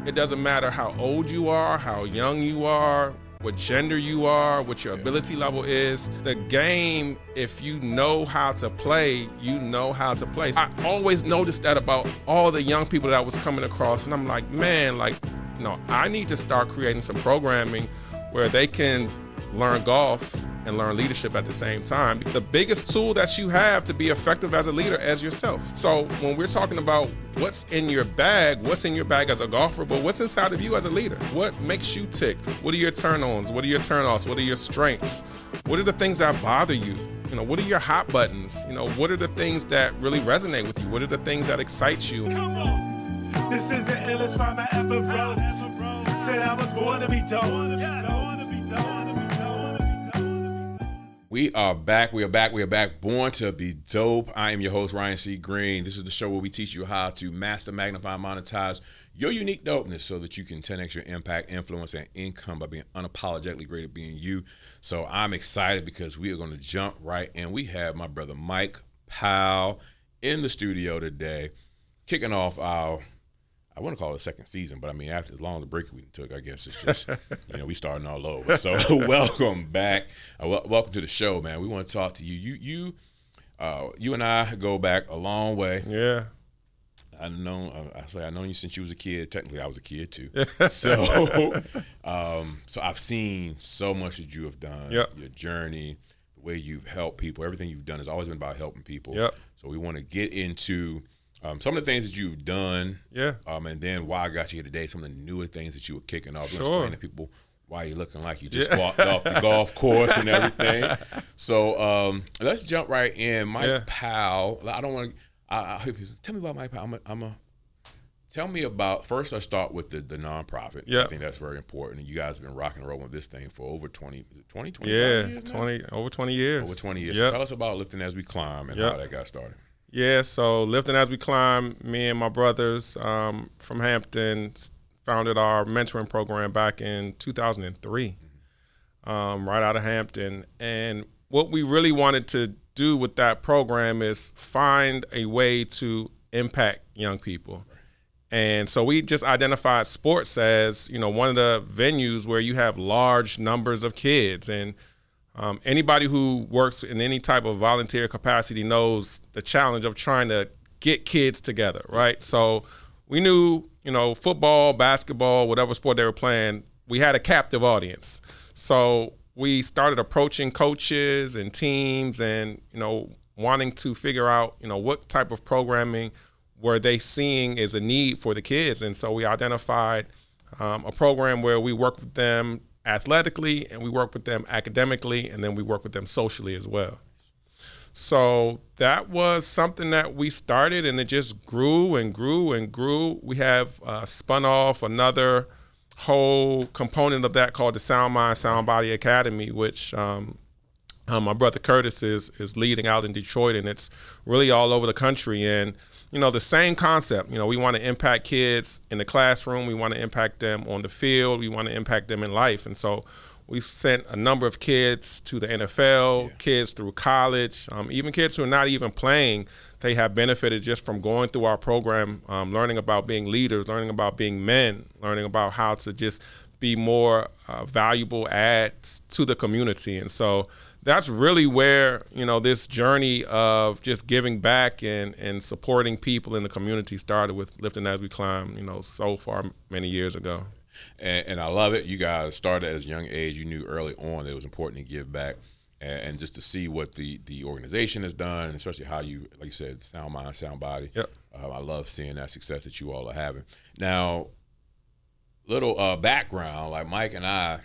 It doesn't matter how old you are, how young you are, what gender you are, what your ability level is. The game, if you know how to play, you know how to play. I always noticed that about all the young people that I was coming across, and I'm like, man, I need to start creating some programming where they can learn golf and learn leadership at the same time. The biggest tool that you have to be effective as a leader is yourself. So when we're talking about what's in your bag as a golfer, but what's inside of you as a leader? What makes you tick? What are your turn-ons? What are your turn-offs? What are your strengths? What are the things that bother you? What are your hot buttons? What are the things that really resonate with you? What are the things that excite you? Come on. This is the illest rhyme I ever wrote. Said I was born to be dope. We are back. Born to be dope. I am your host, Ryan C. Greene. This is the show where we teach you how to master, magnify, and monetize your unique dopeness so that you can 10x your impact, influence, and income by being unapologetically great at being you. So I'm excited because we are going to jump right in. We have my brother Mike Powell in the studio today, kicking off our, I want to call it a second season, but I mean, after as long as the break we took, I guess it's just, we starting all over. So welcome back. Welcome to the show, man. We want to talk to you. You and I go back a long way. Yeah. I've known you since you was a kid. Technically, I was a kid too. So I've seen so much that you have done. Yep. Your journey, the way you've helped people, everything you've done has always been about helping people. Yep. So we want to get into some of the things that you've done, and then why I got you here today, some of the newer things that you were kicking off. Sure. Explain to people why you're looking like you just walked off the golf course and everything. So let's jump right in. Mike Powell, I don't want to, I hope you tell me about Mike Powell. Tell me about, first let's start with the nonprofit. Yeah. I think that's very important. And you guys have been rocking and rolling with this thing for over 20 years over 20 years. Over 20 years. Yep. So tell us about Lifting As We Climb and how that got started. Yeah, so Lifting As We Climb, me and my brothers from Hampton founded our mentoring program back in 2003, right out of Hampton. And what we really wanted to do with that program is find a way to impact young people. And so we just identified sports as, one of the venues where you have large numbers of kids. And anybody who works in any type of volunteer capacity knows the challenge of trying to get kids together, right? So we knew, football, basketball, whatever sport they were playing, we had a captive audience. So we started approaching coaches and teams and, wanting to figure out, what type of programming were they seeing as a need for the kids. And so we identified a program where we work with them athletically, and we work with them academically, and then we work with them socially as well. So that was something that we started, and it just grew and grew and grew. We have spun off another whole component of that called the Sound Mind, Sound Body Academy, which my brother Curtis is leading out in Detroit, and it's really all over the country. And the same concept. We want to impact kids in the classroom. We want to impact them on the field. We want to impact them in life. And so we've sent a number of kids to the NFL, kids through college, even kids who are not even playing. They have benefited just from going through our program, learning about being leaders, learning about being men, learning about how to just be more valuable adds to the community. And so that's really where, this journey of just giving back and supporting people in the community started with Lifting As We Climb, so far many years ago. And I love it. You guys started at a young age. You knew early on that it was important to give back and just to see what the organization has done, and especially how you, like you said, sound mind, sound body. Yep. I love seeing that success that you all are having. Now, little background, like Mike and I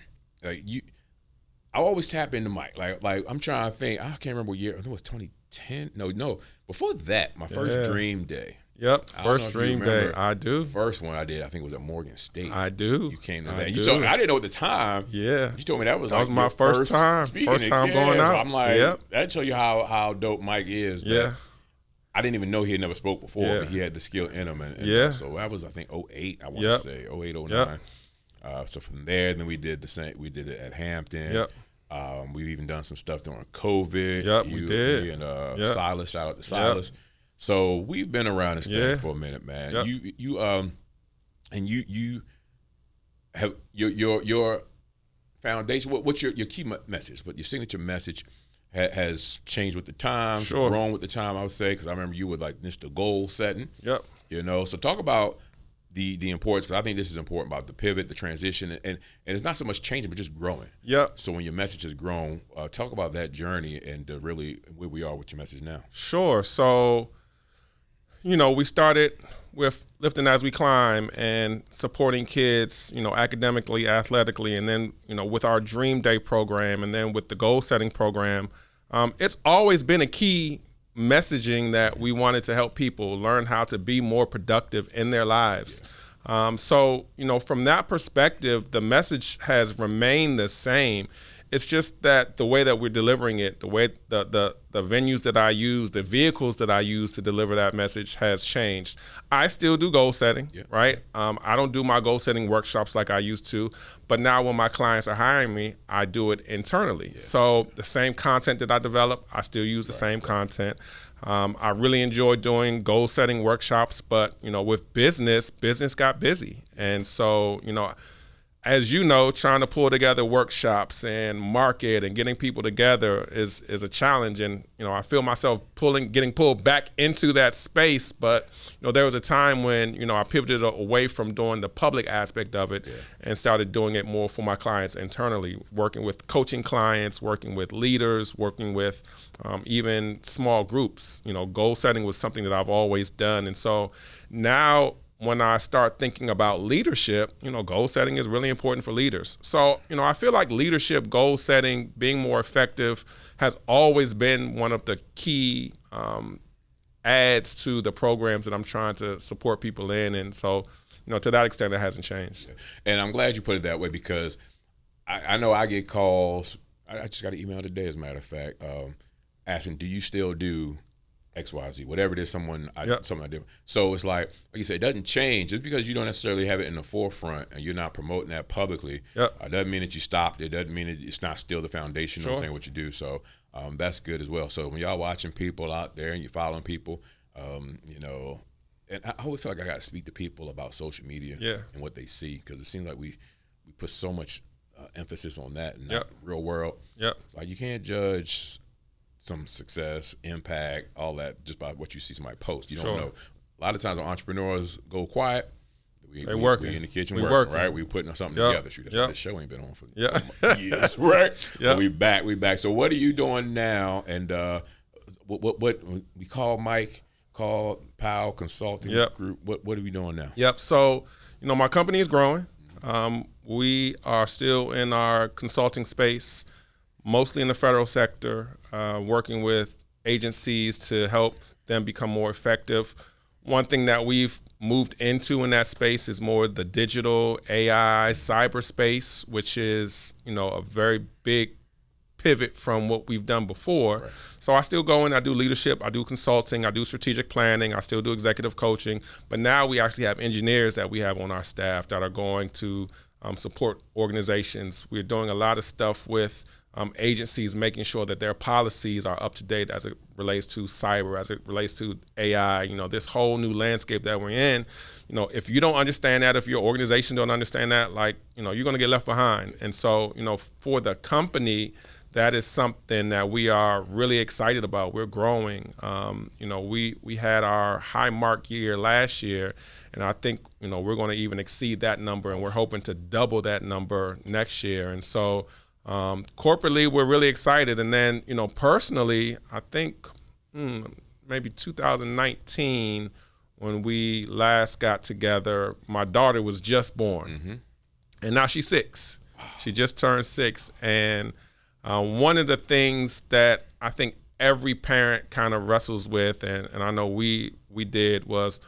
always tap into Mike. Like I'm trying to think. I can't remember what year. I think it was 2010. No. Before that, my first Dream Day. Yep, first Dream Day. I do. First one I did, I think it was at Morgan State. I do. You came to that. You told me, I didn't know at the time. Yeah. You told me that was my first time. First time going out. So I'm like, yep. That show you how dope Mike is. Yeah. I didn't even know he had never spoke before, but he had the skill in him. And so that was, I think, 08, I want to say, 08, 09. Yep. So from there, then we did the same. We did it at Hampton. Yep. We've even done some stuff during COVID. Yep, we did. Me and Silas, shout out to Silas. Yep. So we've been around this thing for a minute, man. Yep. You and you have your foundation. What's your key message? But your signature message has changed with the times, Sure. grown with the time. I would say, because I remember you were like Mr. Goal setting. Yep. So talk about the importance, because I think this is important about the pivot, the transition, and it's not so much changing, but just growing. Yep. So when your message has grown, talk about that journey and really where we are with your message now. Sure. So, we started with Lifting As We Climb and supporting kids, academically, athletically, and then, with our Dream Day program and then with the goal setting program. It's always been a key messaging that we wanted to help people learn how to be more productive in their lives. So, from that perspective, the message has remained the same. It's just that the way that we're delivering it, the way the venues that I use, the vehicles that I use to deliver that message has changed. I still do goal setting, right? I don't do my goal setting workshops like I used to, but now when my clients are hiring me, I do it internally. So the same content that I develop, I still use the same content. I really enjoy doing goal setting workshops, but with business got busy. And so, as you know, trying to pull together workshops and market and getting people together is a challenge. And, I feel myself getting pulled back into that space. But, there was a time when, I pivoted away from doing the public aspect of it and started doing it more for my clients internally, working with coaching clients, working with leaders, working with even small groups. Goal setting was something that I've always done. And so now, when I start thinking about leadership, goal setting is really important for leaders. So, I feel like leadership, goal setting, being more effective has always been one of the key adds to the programs that I'm trying to support people in. And so, to that extent, it hasn't changed. And I'm glad you put it that way, because I know I get calls. I just got an email today, as a matter of fact, asking, do you still do XYZ, whatever it is, something I do. So it's like you said, it doesn't change. Just because you don't necessarily have it in the forefront and you're not promoting that publicly, doesn't mean that you stopped. It doesn't mean it's not still the foundational thing what you do. So that's good as well. So when y'all watching people out there and you're following people, and I always feel like I got to speak to people about social media and what they see, because it seems like we put so much emphasis on that and not real world. It's like you can't judge some success, impact, all that just by what you see somebody post. You don't know. A lot of times when entrepreneurs go quiet, we in the kitchen working, right? We putting something together. Shoot, that's why this show ain't been on for years, right? We back. So what are you doing now? And what we call Mike Powell Consulting Group. What are we doing now? So, my company is growing. We are still in our consulting space, mostly in the federal sector, working with agencies to help them become more effective. One thing that we've moved into in that space is more the digital AI cyberspace, which is, a very big pivot from what we've done before. Right. So I still go in, I do leadership, I do consulting, I do strategic planning, I still do executive coaching, but now we actually have engineers that we have on our staff that are going to support organizations. We're doing a lot of stuff with agencies, making sure that their policies are up to date as it relates to cyber, as it relates to AI, this whole new landscape that we're in. If you don't understand that, if your organization don't understand that, you're going to get left behind. And so, for the company, that is something that we are really excited about. We're growing. We had our high mark year last year, and I think, we're going to even exceed that number, and we're hoping to double that number next year. And so, corporately, we're really excited. And then, personally, I think maybe 2019, when we last got together, my daughter was just born. And now she's 6. She just turned 6. And one of the things that I think every parent kind of wrestles with, and I know we did, was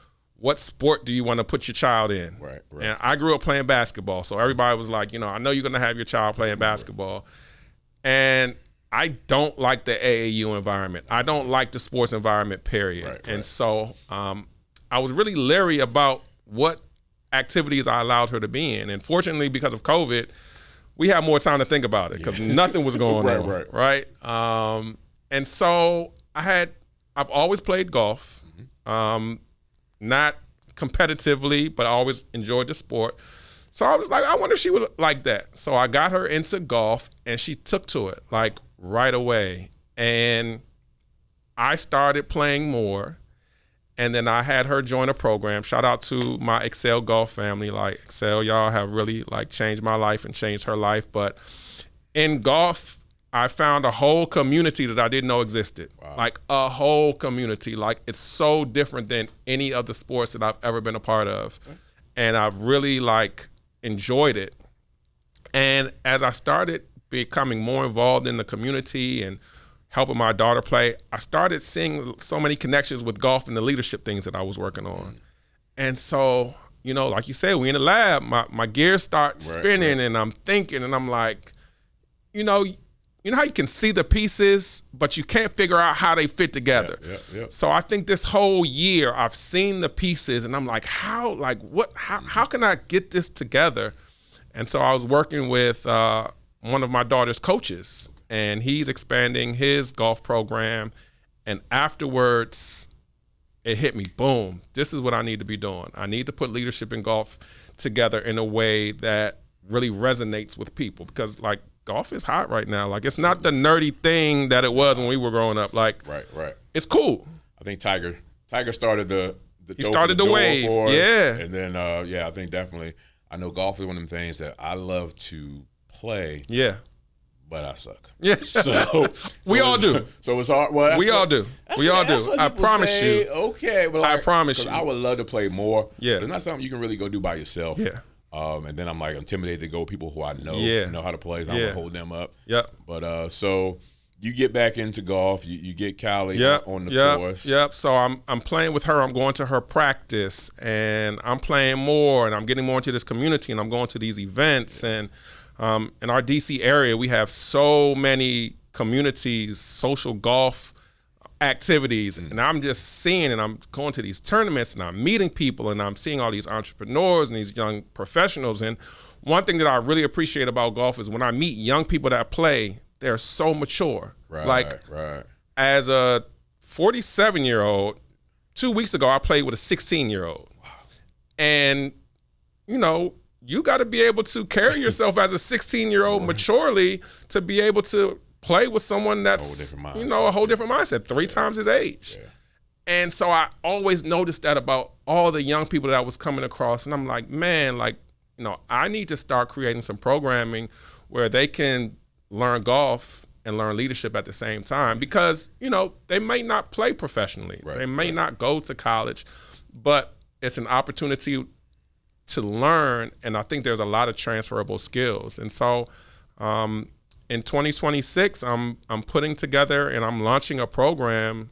what sport do you want to put your child in? Right. And I grew up playing basketball, so everybody was like, I know you're going to have your child playing basketball. And I don't like the AAU environment. I don't like the sports environment, period. Right. And so I was really leery about what activities I allowed her to be in. And fortunately, because of COVID, we had more time to think about it because nothing was going on. Right. And so I've always played golf. Not competitively, but I always enjoyed the sport. So I was like, I wonder if she would like that. So I got her into golf, and she took to it like right away. And I started playing more, and then I had her join a program. Shout out to my Excel Golf family. Like, Excel, y'all have really like changed my life and changed her life. But in golf, I found a whole community that I didn't know existed. Wow. Like a whole community. Like, it's so different than any of the sports that I've ever been a part of. Okay. And I've really like enjoyed it. And as I started becoming more involved in the community and helping my daughter play, I started seeing so many connections with golf and the leadership things that I was working on. And so, you know, like you said, we in the lab, my gears start spinning, and I'm thinking, and I'm like, you know how you can see the pieces, but you can't figure out how they fit together. So I think this whole year I've seen the pieces, and I'm like, how can I get this together? And so I was working with one of my daughter's coaches, and he's expanding his golf program. And afterwards, it hit me, boom, this is what I need to be doing. I need to put leadership in golf together in a way that really resonates with people, because like golf is hot right now. Like, it's not the nerdy thing that it was when we were growing up. Like, right. It's cool. I think Tiger started the wave for us. Yeah. And then, I think definitely, I know golf is one of them things that I love to play. Yeah. But I suck. Yeah. So we all do. So it's hard. Well, we all do. I promise you. Okay, but like, I promise you. I would love to play more. Yeah. But it's not something you can really go do by yourself. Yeah. And then I'm like intimidated to go with people who I know know how to play. So I'm gonna hold them up. Yep. But so you get back into golf. You get Callie on the course. Yep. So I'm playing with her. I'm going to her practice, and I'm playing more, and I'm getting more into this community, and I'm going to these events. And in our DC area, we have so many communities, social golf activities, and I'm just seeing, and I'm going to these tournaments, and I'm meeting people, and I'm seeing all these entrepreneurs and these young professionals. And one thing that I really appreciate about golf is when I meet young people that play, they're so mature. Right. As a 47-year-old, 2 weeks ago, I played with a 16-year-old. Wow. And, you know, you got to be able to carry yourself as a 16-year-old maturely to be able to play with someone that's, a whole different mindset, 3 times his age. Yeah. And so I always noticed that about all the young people that I was coming across. And I'm like, man, I need to start creating some programming where they can learn golf and learn leadership at the same time, because, they may not play professionally. They may not go to college, but it's an opportunity to learn, and I think there's a lot of transferable skills. And so in 2026, I'm putting together and I'm launching a program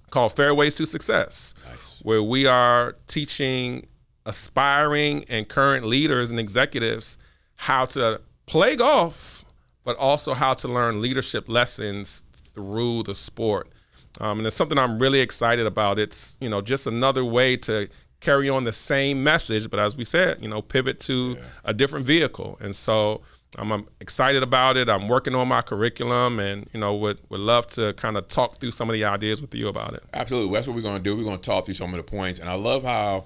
called Fairways to Success, where we are teaching aspiring and current leaders and executives how to play golf, but also how to learn leadership lessons through the sport. And it's something I'm really excited about. It's, just another way to carry on the same message, but as we said, pivot to a different vehicle. And so I'm excited about it. I'm working on my curriculum, and, would love to kind of talk through some of the ideas with you about it. Absolutely. That's what we're going to do. We're going to talk through some of the points. And I love how,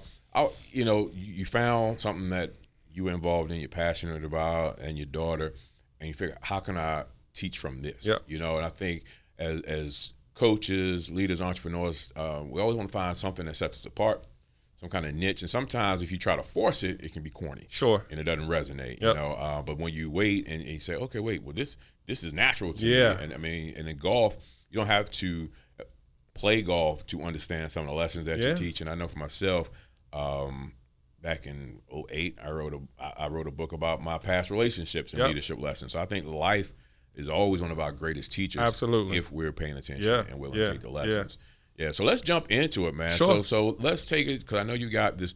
you found something that you were involved in, you're passionate about, and your daughter, and you figure, how can I teach from this? Yep. And I think as coaches, leaders, entrepreneurs, we always want to find something that sets us apart, some kind of niche. And sometimes if you try to force it, it can be corny. Sure. And it doesn't resonate, Yep. But when you wait and you say, okay, wait, well, this is natural to Yeah. me. And in golf, you don't have to play golf to understand some of the lessons that you teach. And I know for myself, back in 2008, I wrote a book about my past relationships and leadership lessons. So I think life is always one of our greatest teachers. Absolutely. If we're paying attention and willing to take the lessons. Yeah. So let's jump into it, man. Sure. So let's take it, because I know you got this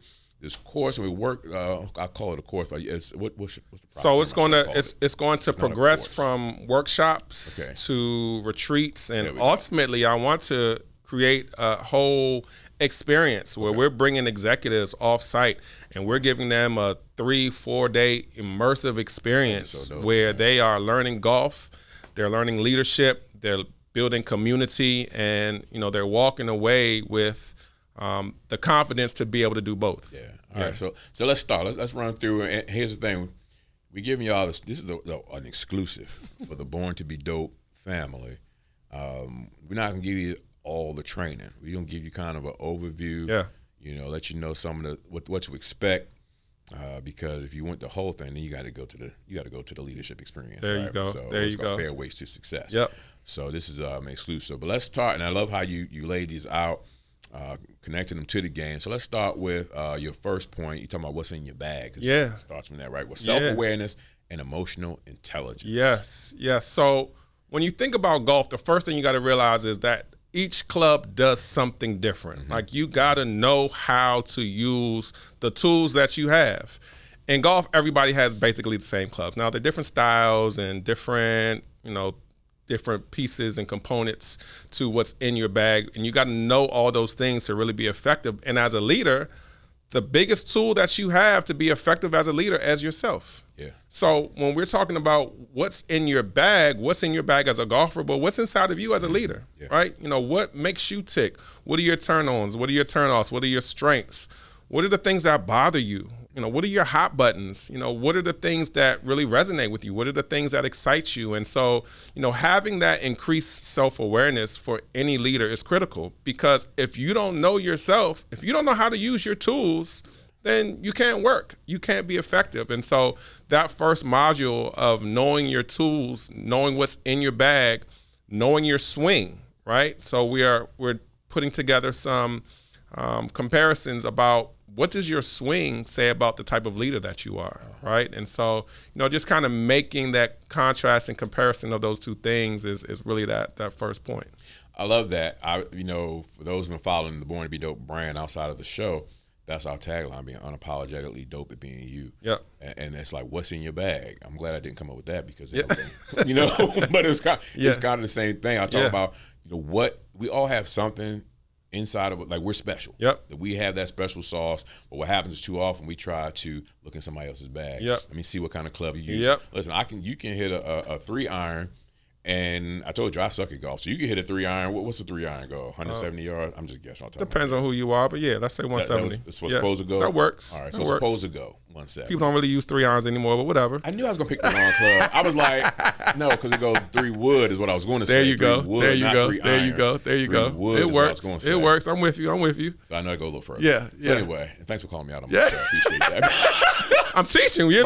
course, and we work. I call it a course, but what's the process? So it's going to progress from workshops to retreats, and ultimately, I want to create a whole experience where we're bringing executives off-site, and we're giving them a 3-4 day immersive experience where they are learning golf, they're learning leadership, they're building community, and they're walking away with the confidence to be able to do both. Yeah. All right. So let's start. Let's run through. And here's the thing: we're giving y'all this. This is an exclusive for the Born to Be Dope family. We're not gonna give you all the training. We're gonna give you kind of an overview. Yeah. Let you know some of what to expect. Because if you want the whole thing, then you got to go to the leadership experience. There you go. So there you go. Fairways to success. Yep. So this is exclusive. But let's start, and I love how you laid these out, connecting them to the game. So let's start with your first point. You're talking about what's in your bag. Yeah. It starts from that, right? With self-awareness and emotional intelligence. Yes. So when you think about golf, the first thing you got to realize is that each club does something different. Mm-hmm. Like, you got to know how to use the tools that you have. In golf, everybody has basically the same clubs. Now, they're different styles and different pieces and components to what's in your bag. And you got to know all those things to really be effective. And as a leader, the biggest tool that you have to be effective as a leader is yourself. Yeah. So when we're talking about what's in your bag as a golfer, but what's inside of you as a leader, right? What makes you tick? What are your turn-ons? What are your turn-offs? What are your strengths? What are the things that bother you? What are your hot buttons? What are the things that really resonate with you? What are the things that excite you? And so, having that increased self-awareness for any leader is critical, because if you don't know yourself, if you don't know how to use your tools, then you can't work. You can't be effective. And so that first module of knowing your tools, knowing what's in your bag, knowing your swing, right? So we're putting together some comparisons about what does your swing say about the type of leader that you are, right? And so, just kind of making that contrast and comparison of those two things is really that first point. I love that. For those who've been following the Born to Be Dope brand outside of the show, that's our tagline, being unapologetically dope at being you. Yep. And it's like, what's in your bag? I'm glad I didn't come up with that, because but it's kind of the same thing. I talk about, what we all have something inside of it, like we're special. Yep. That we have that special sauce, but what happens is too often we try to look in somebody else's bag. Yep. Let me see what kind of club you use. Yep. Listen, you can hit a 3-iron. And I told you I suck at golf, so you can hit a 3-iron. What's a 3-iron go? 170 yards? I'm just guessing. Depends on who you are, but let's say 170. It's supposed to go. That works. All right, so it's supposed to go 170. People don't really use 3-irons anymore, but whatever. I knew I was gonna pick the wrong club. I was like, no, because it goes 3 wood is what I was going to say. There you go. Wood, there you go. 3 there iron. you go. There you go. Wood It works. It works. I'm with you. So I know I go a little further. Yeah. So anyway, thanks for calling me out on my show. Appreciate that. I'm teaching. We're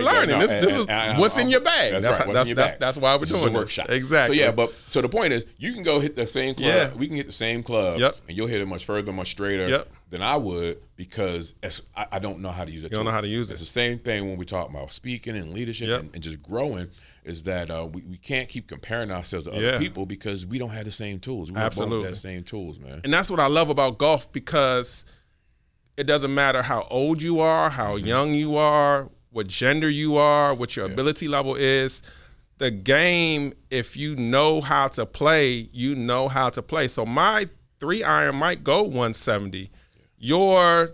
learning. This is what's in your bag. That's right. What's in your bag. That's why we're doing a this. Workshop. Exactly. So the point is, you can go hit the same club. Yeah. We can hit the same club. Yep. And you'll hit it much further, much straighter than I would, because I don't know how to use it. You don't know how to use it. It's the same thing when we talk about speaking and leadership and just growing, is that we can't keep comparing ourselves to other people, because we don't have the same tools. We don't have the same tools, man. And that's what I love about golf, because it doesn't matter how old you are, how young you are, what gender you are, what your ability level is. The game, if you know how to play, you know how to play. So my 3-iron might go 170. Your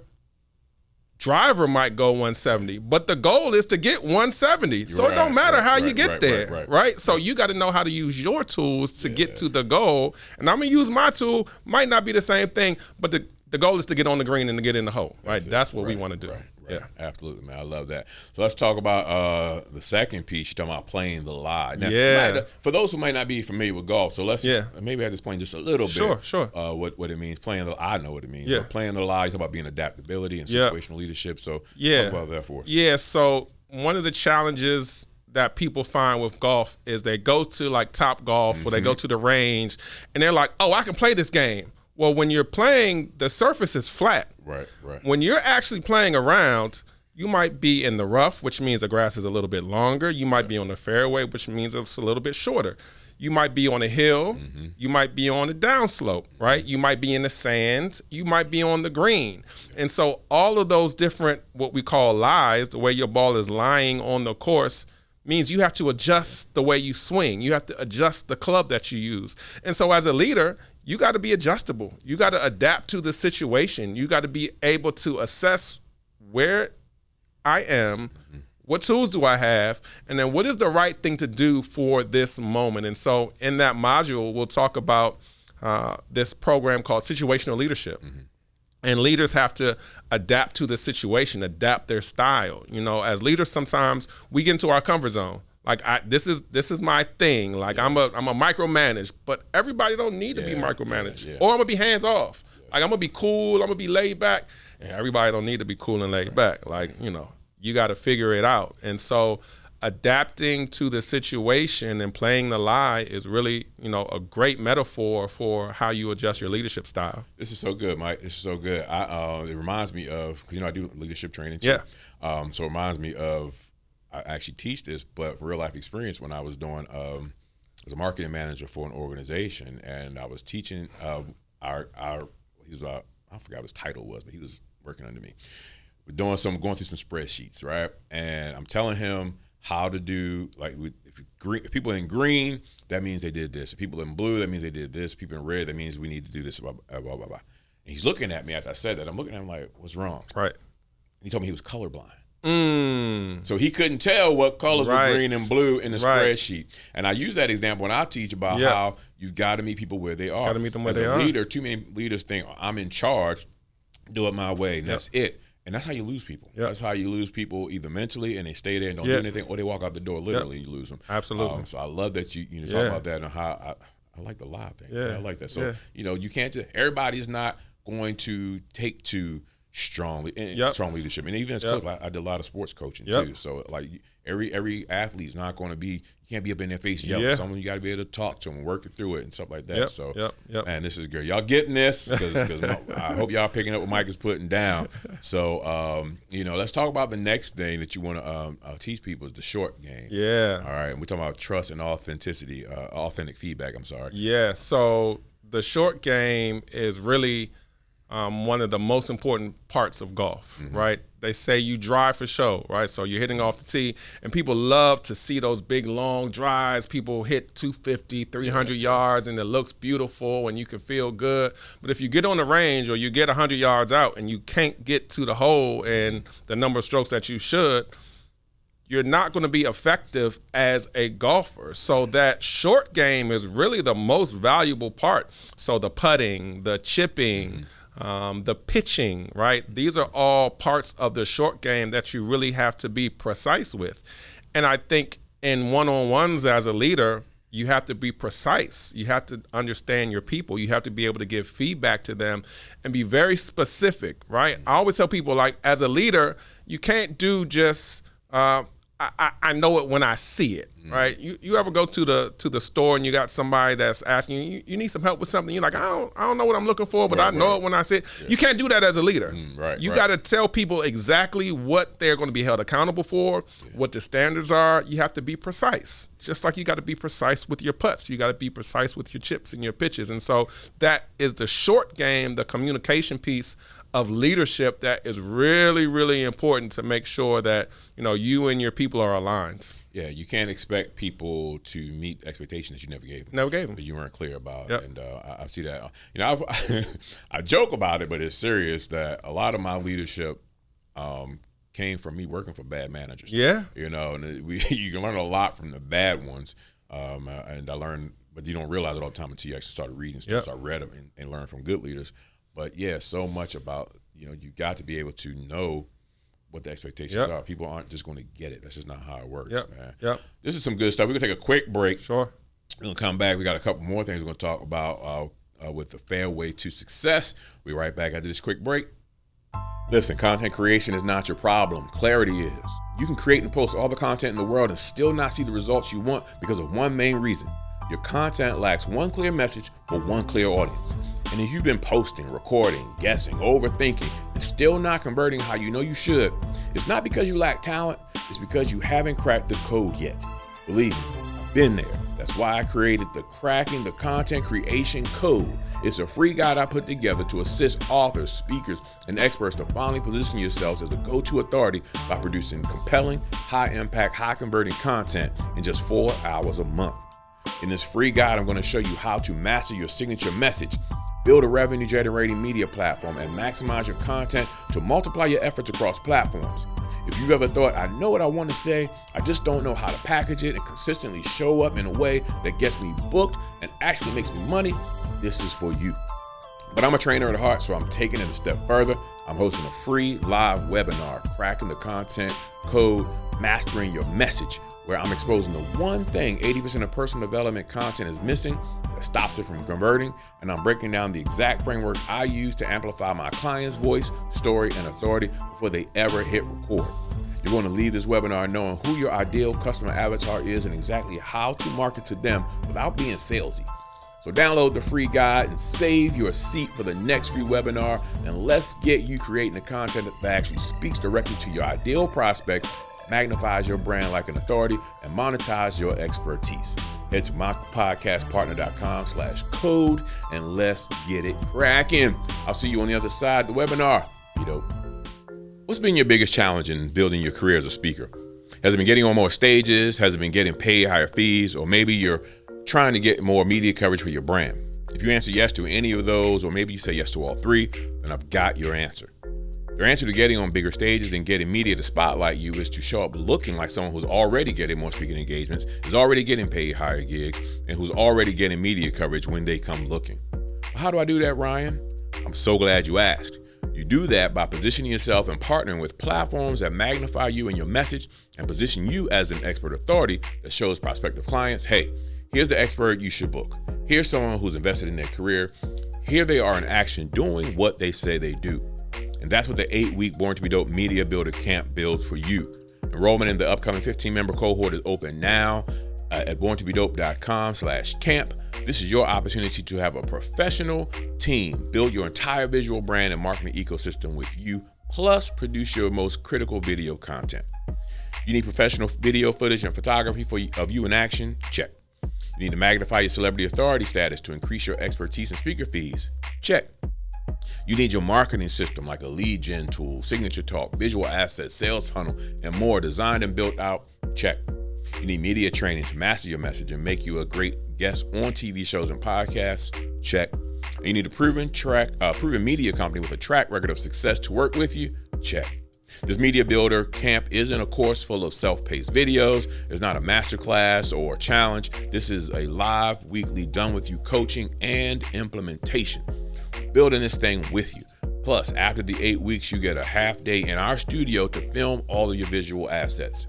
driver might go 170, but the goal is to get 170. So it don't matter how you get there, right? So you got to know how to use your tools to get to the goal. And I'm going to use my tool. Might not be the same thing, but the goal is to get on the green and to get in the hole, right? That's what we want to do. Right. Yeah, absolutely, man. I love that. So let's talk about the second piece. You're talking about playing the lie. Now, for those who might not be familiar with golf, so let's maybe I just explain just a little bit. Sure. What it means. I know what it means. Yeah. But playing the lie. You talk about being adaptability and situational leadership. So talk about that for us. Yeah. So one of the challenges that people find with golf is they go to like Top Golf or they go to the range and they're like, oh, I can play this game. Well, when you're playing, the surface is flat. Right. When you're actually playing around, you might be in the rough, which means the grass is a little bit longer. You might be on the fairway, which means it's a little bit shorter. You might be on a hill. You might be on a downslope, right? You might be in the sand. You might be on the green. And so all of those different, what we call lies, the way your ball is lying on the course, means you have to adjust the way you swing. You have to adjust the club that you use. And so as a leader, you got to be adjustable. You got to adapt to the situation. You got to be able to assess where I am, what tools do I have, and then what is the right thing to do for this moment. And so in that module, we'll talk about this program called situational leadership. And leaders have to adapt to the situation, adapt their style. You know, as leaders, sometimes we get into our comfort zone. Like this is my thing. Like I'm a micromanage, but everybody don't need to be micromanaged. Or I'm gonna be hands off. Like I'm gonna be cool. I'm gonna be laid back. And everybody don't need to be cool and laid back. Like, you know, you got to figure it out. And so adapting to the situation and playing the lie is really, you know, a great metaphor for how you adjust your leadership style. This is so good, Mike. This is so good. It reminds me of, because, you know, I do leadership training too. So it reminds me of, I actually teach this, but real life experience when I was doing, as a marketing manager for an organization, and I was teaching I forgot what his title was, but he was working under me. We're going through some spreadsheets, right? And I'm telling him how to do, like, if people in green, that means they did this. If people in blue, that means they did this. People in red, that means we need to do this, blah, blah, blah, blah. And he's looking at me after I said that. I'm looking at him like, what's wrong? Right. He told me he was colorblind. So he couldn't tell what colors were green and blue in the spreadsheet. And I use that example when I teach about how you got to meet people where they are. Got to meet them where they are. As a leader, too many leaders think, I'm in charge, do it my way, and that's it. And that's how you lose people. That's how you lose people, either mentally and they stay there and don't do anything, or they walk out the door, literally you lose them. Absolutely. So I love that you talk about that and how I like the lie thing. I like that. So, you know, you can't just, everybody's not going to take to strong leadership. And even as coach, I did a lot of sports coaching too. So like every athlete is not going to be, you can't be up in their face yelling. Someone, you got to be able to talk to them and work through it and stuff like that. So man, this is good. Y'all getting this? Because I hope y'all picking up what Mike is putting down. So you know, let's talk about the next thing that you want to teach people is the short game. All right, and we're talking about trust and authenticity, authentic feedback. I'm sorry. So the short game is really one of the most important parts of golf, right? They say you drive for show, right? So you're hitting off the tee, and people love to see those big, long drives. People hit 250, 300 yards, and it looks beautiful, and you can feel good. But if you get on the range or you get 100 yards out and you can't get to the hole and the number of strokes that you should, you're not going to be effective as a golfer. So that short game is really the most valuable part. So the putting, the chipping, the pitching, right? These are all parts of the short game that you really have to be precise with. And I think in one-on-ones as a leader, you have to be precise. You have to understand your people. You have to be able to give feedback to them and be very specific, right? I always tell people, like, as a leader, you can't do just I know it when I see it, right? You ever go to the store and you got somebody that's asking you need some help with something? You're like, I don't know what I'm looking for, but I know it when I see it. You can't do that as a leader. You got to tell people exactly what they're going to be held accountable for, what the standards are. You have to be precise, just like you got to be precise with your putts. You got to be precise with your chips and your pitches. And so that is the short game, the communication piece of leadership that is really, really important to make sure that, you know, you and your people are aligned. Yeah, you can't expect people to meet expectations that you never gave them. Never gave them. That you weren't clear about. And I see that. You know, I joke about it, but it's serious that a lot of my leadership came from me working for bad managers. You know, and you can learn a lot from the bad ones. And I learned, but you don't realize it all the time until you actually start reading stuff. So I read them and learned from good leaders. But so much about, you know, you got to be able to know what the expectations are. People aren't just going to get it. That's just not how it works, man. This is some good stuff. We're going to take a quick break. Sure. We're going to come back. We got a couple more things we're going to talk about with the Fairway to Success. We'll be right back after this quick break. Listen, content creation is not your problem. Clarity is. You can create and post all the content in the world and still not see the results you want because of one main reason. Your content lacks one clear message for one clear audience. And if you've been posting, recording, guessing, overthinking, and still not converting how you know you should, it's not because you lack talent, it's because you haven't cracked the code yet. Believe me, I've been there. That's why I created the Cracking the Content Creation Code. It's a free guide I put together to assist authors, speakers, and experts to finally position yourselves as the go-to authority by producing compelling, high-impact, high-converting content in just 4 hours a month. In this free guide, I'm going to show you how to master your signature message, build a revenue-generating media platform, and maximize your content to multiply your efforts across platforms. If you've ever thought, I know what I want to say, I just don't know how to package it and consistently show up in a way that gets me booked and actually makes me money, this is for you. But I'm a trainer at heart, so I'm taking it a step further. I'm hosting a free live webinar, Cracking the Content Code, Mastering Your Message, where I'm exposing the one thing 80% of personal development content is missing that stops it from converting. And I'm breaking down the exact framework I use to amplify my client's voice, story, and authority before they ever hit record. You're going to leave this webinar knowing who your ideal customer avatar is and exactly how to market to them without being salesy. So download the free guide and save your seat for the next free webinar, and let's get you creating the content that actually speaks directly to your ideal prospects, magnifies your brand like an authority, and monetize your expertise. Head to mypodcastpartner.com/code and let's get it cracking. I'll see you on the other side of the webinar. Be dope. What's been your biggest challenge in building your career as a speaker? Has it been getting on more stages? Has it been getting paid higher fees? Or maybe you're trying to get more media coverage for your brand? If you answer yes to any of those, or maybe you say yes to all three, then I've got your answer. Your answer to getting on bigger stages and getting media to spotlight you is to show up looking like someone who's already getting more speaking engagements, is already getting paid higher gigs, and who's already getting media coverage when they come looking. How do I do that, Ryan? I'm so glad you asked. You do that by positioning yourself and partnering with platforms that magnify you and your message and position you as an expert authority that shows prospective clients, hey, here's the expert you should book. Here's someone who's invested in their career. Here they are in action doing what they say they do. And that's what the 8-week Born to be Dope Media Builder Camp builds for you. Enrollment in the upcoming 15-member cohort is open now at borntobedope.com/camp. This is your opportunity to have a professional team build your entire visual brand and marketing ecosystem with you, plus produce your most critical video content. You need professional video footage and photography of you in action? Check. You need to magnify your celebrity authority status to increase your expertise and speaker fees? Check. You need your marketing system like a lead gen tool, signature talk, visual assets, sales funnel, and more designed and built out? Check. You need media training to master your message and make you a great guest on TV shows and podcasts? Check. And you need a proven media company with a track record of success to work with you? Check. This Media Builder Camp isn't a course full of self-paced videos. It's not a masterclass or a challenge. This is a live, weekly, done-with-you coaching and implementation. Building this thing with you. Plus, after the 8 weeks, you get a half day in our studio to film all of your visual assets.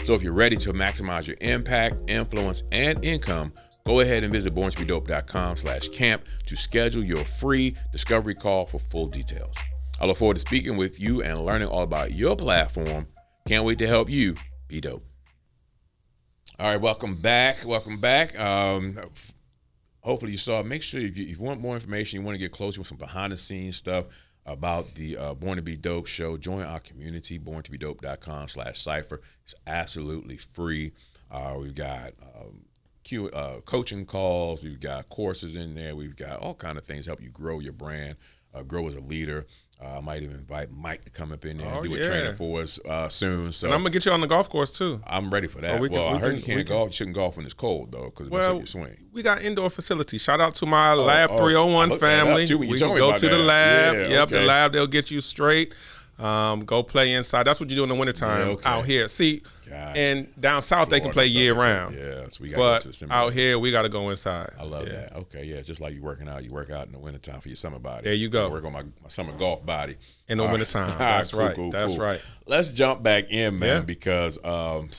So if you're ready to maximize your impact, influence, and income, go ahead and visit borntobedope.com/camp to schedule your free discovery call for full details. I look forward to speaking with you and learning all about your platform. Can't wait to help you be dope. All right, welcome back. Hopefully you saw. Make sure if you want more information, you want to get closer with some behind-the-scenes stuff about the Born to be Dope show, join our community, borntobedope.com/cypher. It's absolutely free. We've got coaching calls. We've got courses in there. We've got all kind of things to help you grow your brand, grow as a leader. I might even invite Mike to come up in there and do a training for us soon. So and I'm going to get you on the golf course, too. I'm ready for that. So I heard you can't golf. You shouldn't golf when it's cold, though, because it messes up your swing. We got indoor facilities. Shout out to my Lab 301 family. We can go to the lab. Yeah, the lab, they'll get you straight. Go play inside. That's what you do in the wintertime out here. See, and down south, they can play year-round. Yeah, so we got to go to the out here, we got to go inside. I love that. Okay, yeah, just like you working out. You work out in the wintertime for your summer body. There you go. I work on my summer golf body. In the wintertime. That's right. That's right. Let's jump back in, man, because point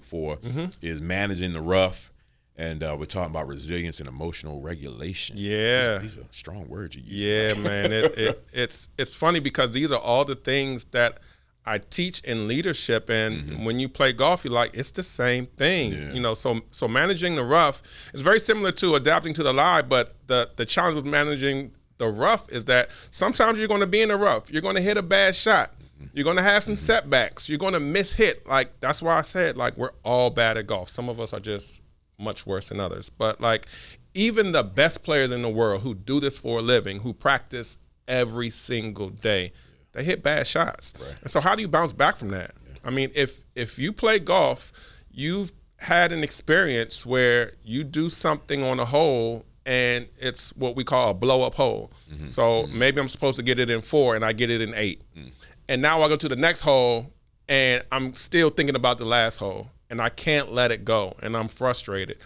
4 is managing the rough. And we're talking about resilience and emotional regulation. Yeah. These are strong words you use. Yeah, man. It's funny because these are all the things that I teach in leadership. And when you play golf, you're like, it's the same thing. Yeah. You know, so managing the rough is very similar to adapting to the live, but the challenge with managing the rough is that sometimes you're going to be in the rough. You're going to hit a bad shot. You're going to have some setbacks. You're going to miss hit. Like, that's why I said, like, we're all bad at golf. Some of us are just much worse than others. But like even the best players in the world who do this for a living, who practice every single day, they hit bad shots. Right. And so how do you bounce back from that? Yeah. I mean, if you play golf, you've had an experience where you do something on a hole and it's what we call a blow up hole. So maybe I'm supposed to get it in 4 and I get it in 8. And now I go to the next hole and I'm still thinking about the last hole. and I can't let it go, and I'm frustrated.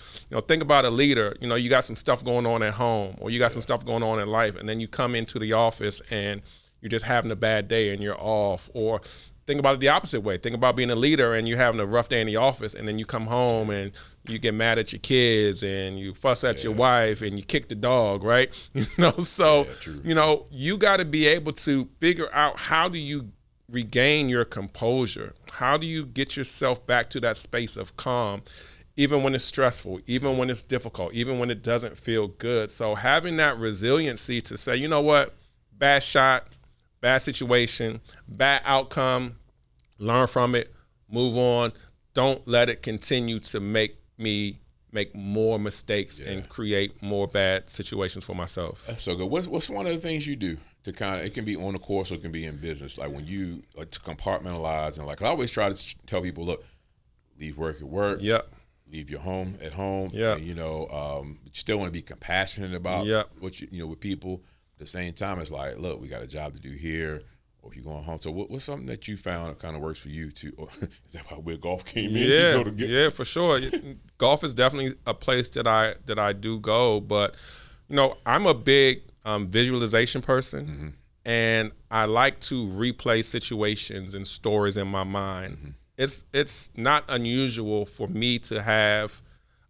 Think about a leader. You got some stuff going on at home, or you got some stuff going on in life, and then you come into the office and you're just having a bad day and you're off. Or think about it the opposite way. Think about being a leader and you're having a rough day in the office, and then you come home and you get mad at your kids and you fuss at your wife and you kick the dog, right? So you got to be able to figure out, how do you regain your composure? How do you get yourself back to that space of calm, even when it's stressful, even when it's difficult, even when it doesn't feel good? So having that resiliency to say, you know what, bad shot, bad situation, bad outcome, learn from it, move on. Don't let it continue to make me make more mistakes and create more bad situations for myself. That's so good. What's one of the things you do to kind of, it can be on the course or it can be in business, like when you like to compartmentalize, and like I always try to tell people, look, leave work at work. Yep. Leave your home at home. Yeah. And, you still want to be compassionate about what with people. At the same time, it's like, look, we got a job to do here, or if you're going home. So what's something that you found that kind of works for you too? Or is that where golf came in? Yeah, for sure. Golf is definitely a place that I do go, but I'm a big visualization person, and I like to replay situations and stories in my mind. It's not unusual for me to have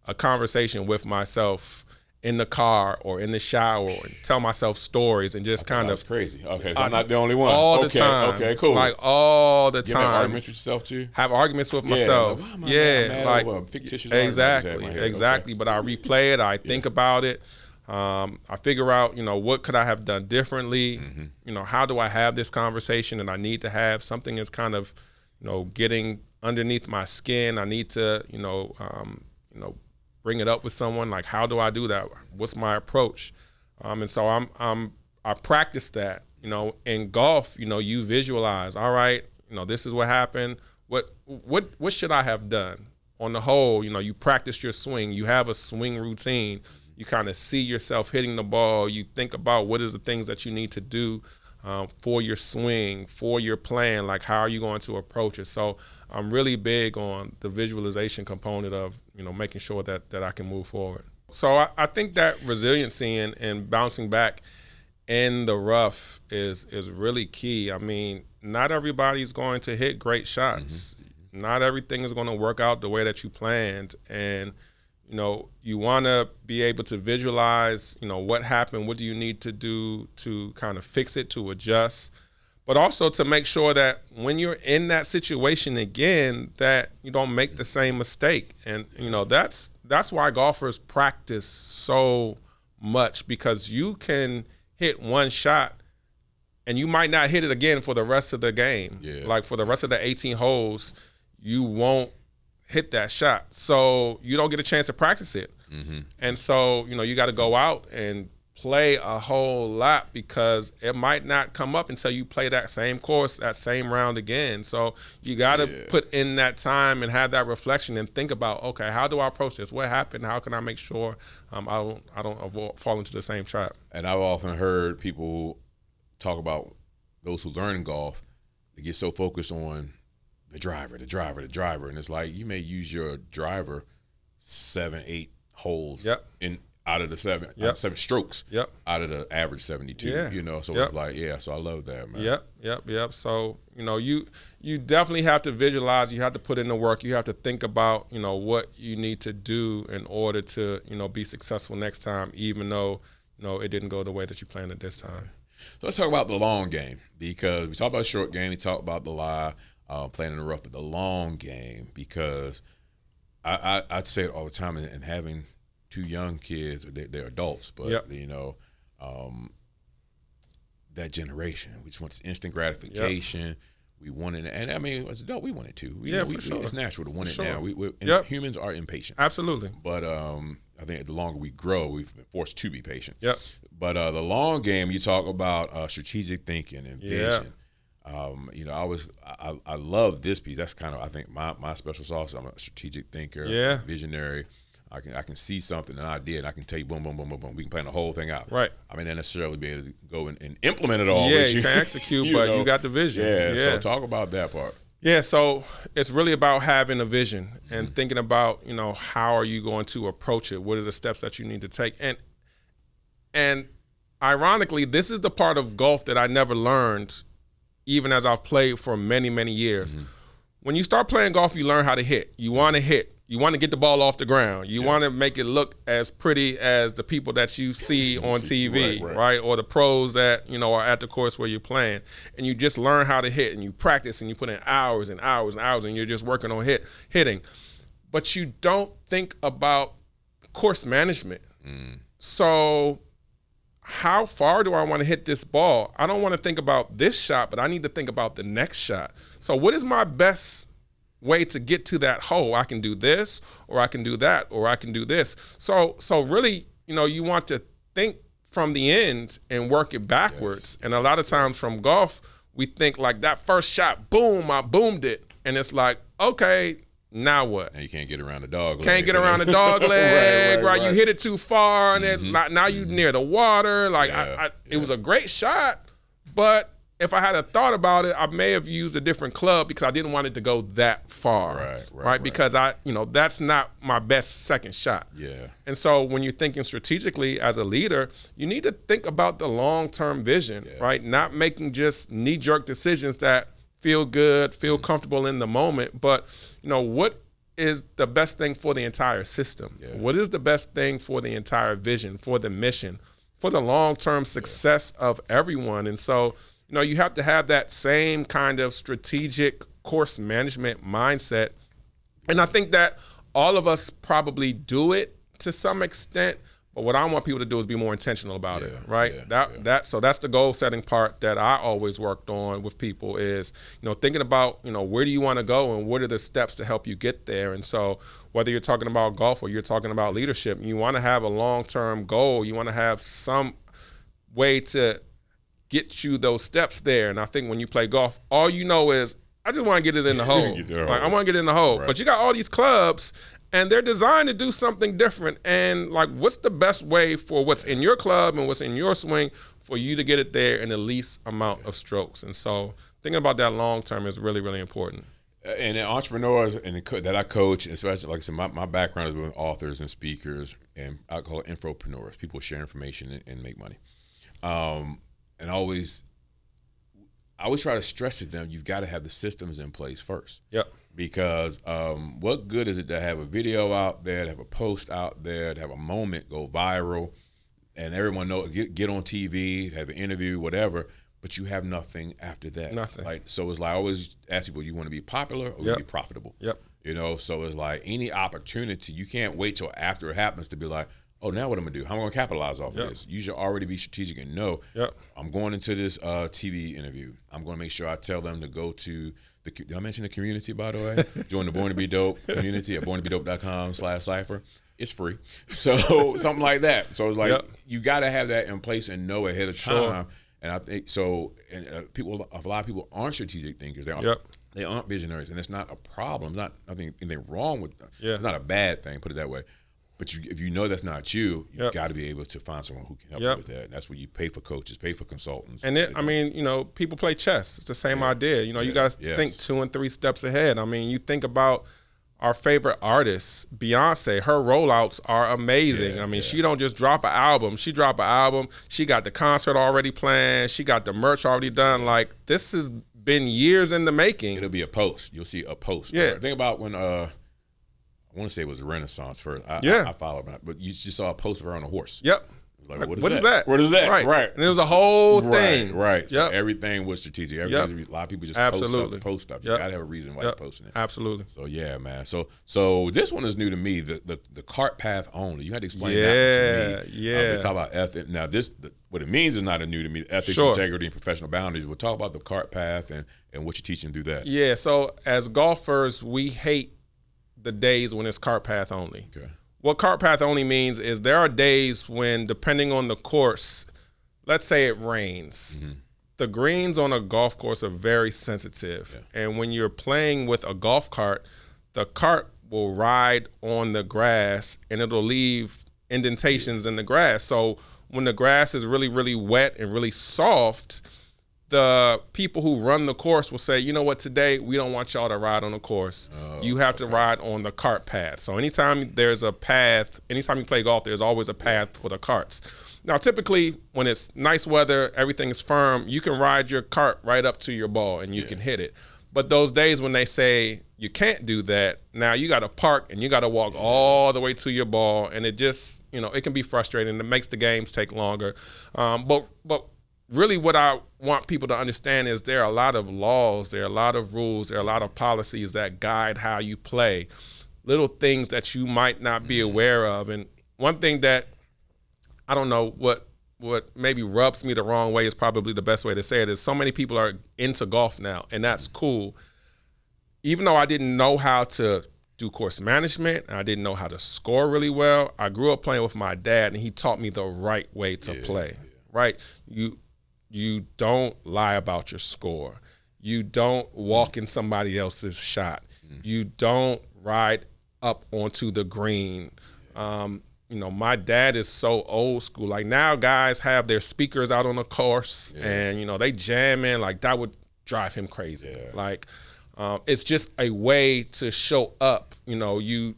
a conversation with myself in the car or in the shower and tell myself stories and just kind of. That's crazy. Okay, so I'm not the only one. All the time. Okay, cool. Like all the time. Have arguments with yourself too? Have arguments with myself. Like fictitious exactly. Okay. But I replay it. I think about it. I figure out, what could I have done differently? How do I have this conversation that I need to have? Something is kind of, getting underneath my skin. I need to, bring it up with someone. Like, how do I do that? What's my approach? And so I practice that. In golf, you visualize. All right, this is what happened. What should I have done? On the whole, you practice your swing. You have a swing routine. You kind of see yourself hitting the ball. You think about what is the things that you need to do for your swing, for your plan. Like, how are you going to approach it? So I'm really big on the visualization component of, making sure that I can move forward. So I think that resiliency and bouncing back in the rough is really key. I mean, not everybody's going to hit great shots. Not everything is going to work out the way that you planned. And you want to be able to visualize, what happened, what do you need to do to kind of fix it, to adjust, but also to make sure that when you're in that situation again, that you don't make the same mistake. And, that's why golfers practice so much, because you can hit one shot and you might not hit it again for the rest of the game. Yeah. Like for the rest of the 18 holes, you won't hit that shot. So you don't get a chance to practice it. And so, you got to go out and play a whole lot, because it might not come up until you play that same course, that same round again. So you got to put in that time and have that reflection and think about, okay, how do I approach this? What happened? How can I make sure I don't fall into the same trap? And I've often heard people talk about those who learn golf, they get so focused on the driver. And it's like, you may use your driver 7-8 holes out of the 7 strokes out of the average 72, so it's like, so I love that, man. Yep. So, you definitely have to visualize, you have to put in the work, you have to think about, what you need to do in order to, be successful next time, even though, it didn't go the way that you planned it this time. So let's talk about the long game, because we talk about the short game, we talk about the lie, playing in the rough, but the long game, because I say it all the time, and having 2 young kids, they're adults, but that generation, we just want instant gratification. We want it, and I mean, as adults, we want it too. For sure. It's natural to want it now. Humans are impatient. Absolutely. But I think the longer we grow, we've been forced to be patient. Yep. But the long game, you talk about strategic thinking and vision. I love this piece. That's kind of, I think, my special sauce. I'm a strategic thinker, visionary. I can see something, an idea, and I can tell you, boom, boom, boom, boom, boom. We can plan the whole thing out. Right. I may not necessarily be able to go and implement it all. Yeah, you can execute, but you got the vision. Yeah. So talk about that part. Yeah, so it's really about having a vision and thinking about, how are you going to approach it? What are the steps that you need to take? And ironically, this is the part of golf that I never learned, even as I've played for many, many years. When you start playing golf, you learn how to hit. You want to hit. You want to get the ball off the ground. You want to make it look as pretty as the people that you see on TV, right? Or the pros that, are at the course where you're playing. And you just learn how to hit, and you practice, and you put in hours and hours and hours, and you're just working on hitting. But you don't think about course management. So how far do I want to hit this ball? I don't want to think about this shot, but I need to think about the next shot. So what is my best way to get to that hole? I can do this, or I can do that, or I can do this. So really, you want to think from the end and work it backwards. And a lot of times from golf, we think like that first shot, boom, I boomed it. And it's like, okay, now what? And you can't get around the dog leg. Can't get around the dog leg, right? You hit it too far, and then now you near the water. Like it was a great shot, but if I had a thought about it, I may have used a different club because I didn't want it to go that far, right? Because that's not my best second shot. Yeah. And so when you're thinking strategically as a leader, you need to think about the long-term vision, right? Not making just knee-jerk decisions that feel good, feel comfortable in the moment, but what is the best thing for the entire system? What is the best thing for the entire vision, for the mission, for the long-term success of everyone? And so you have to have that same kind of strategic course management mindset. And I think that all of us probably do it to some extent, but what I want people to do is be more intentional about it, right? So that's the goal setting part that I always worked on with people is, thinking about, where do you want to go and what are the steps to help you get there? And so whether you're talking about golf or you're talking about leadership, you want to have a long-term goal. You want to have some way to get you those steps there. And I think when you play golf, all you know is, I just want to get it in the hole. Like, I want to get it in the hole. Right. But you got all these clubs, and they're designed to do something different. And like, what's the best way for what's in your club and what's in your swing for you to get it there in the least amount of strokes? And so thinking about that long term is really, really important. And the entrepreneurs that I coach, especially like I said, my background is with authors and speakers, and I call it infopreneurs, people share information and make money. And I always try to stress to them, you've got to have the systems in place first. Yep. Because what good is it to have a video out there, to have a post out there, to have a moment go viral, and everyone know get on TV, have an interview, whatever, but you have nothing after that. Nothing. Like, so it's like I always ask people, you want to be popular or you want to be profitable? Yep. So it's like any opportunity, you can't wait till after it happens to be like, oh, now what I'm going to do? How am I going to capitalize off of this? You should already be strategic and know, I'm going into this TV interview. I'm going to make sure I tell them to go to did I mention the community, by the way? Join the Born to Be Dope community at borntobedope.com/cypher. It's free. So something like that. So it's like you got to have that in place and know ahead of time. And I think so. And a lot of people aren't strategic thinkers. They aren't visionaries, and it's not a problem. Not anything wrong with them. It's not a bad thing. Put it that way. But if you know that's not you, you've got to be able to find someone who can help you with that. And that's where you pay for coaches, pay for consultants. And people play chess. It's the same idea. You guys think 2 and 3 steps ahead. I mean, you think about our favorite artist, Beyonce. Her rollouts are amazing. She don't just drop an album. She drop an album. She got the concert already planned. She got the merch already done. Like, this has been years in the making. It'll be a post. You'll see a post. Yeah. Think about when I want to say it was the Renaissance first. I followed that, but you just saw a post of her on a horse. Yep. Like, what is that? What is that? Right. And it was a whole thing. Right. So everything was strategic. A lot of people just post stuff. You got to have a reason why you're posting it. Absolutely. So yeah, man. So this one is new to me. The cart path only. You had to explain that to me. We talk about ethics. Now what it means is not new to me. Ethics, integrity, and professional boundaries. We'll talk about the cart path and what you're teaching through that. Yeah. So as golfers, we hate the days when it's cart path only. Okay. What cart path only means is there are days when, depending on the course, let's say it rains. Mm-hmm. The greens on a golf course are very sensitive. Yeah. And when you're playing with a golf cart, the cart will ride on the grass and it'll leave indentations in the grass. So when the grass is really, really wet and really soft, the people who run the course will say, you know what, today we don't want y'all to ride on the course. You have to ride on the cart path. So anytime there's a path, anytime you play golf, there's always a path for the carts. Now, typically, when it's nice weather, everything is firm, you can ride your cart right up to your ball and you can hit it. But those days when they say you can't do that, now you got to park and you got to walk all the way to your ball, and it just, it can be frustrating. It makes the games take longer. But really what I want people to understand is there are a lot of laws, there are a lot of rules, there are a lot of policies that guide how you play, little things that you might not be aware of. And one thing that, I don't know, what maybe rubs me the wrong way is probably the best way to say it, is so many people are into golf now, and that's cool. Even though I didn't know how to do course management, and I didn't know how to score really well, I grew up playing with my dad, and he taught me the right way to play, right? You don't lie about your score. You don't walk in somebody else's shot. You don't ride up onto the green. My dad is so old school. Like, now guys have their speakers out on the course and, they jam in. Like, that would drive him crazy. Like, it's just a way to show up. You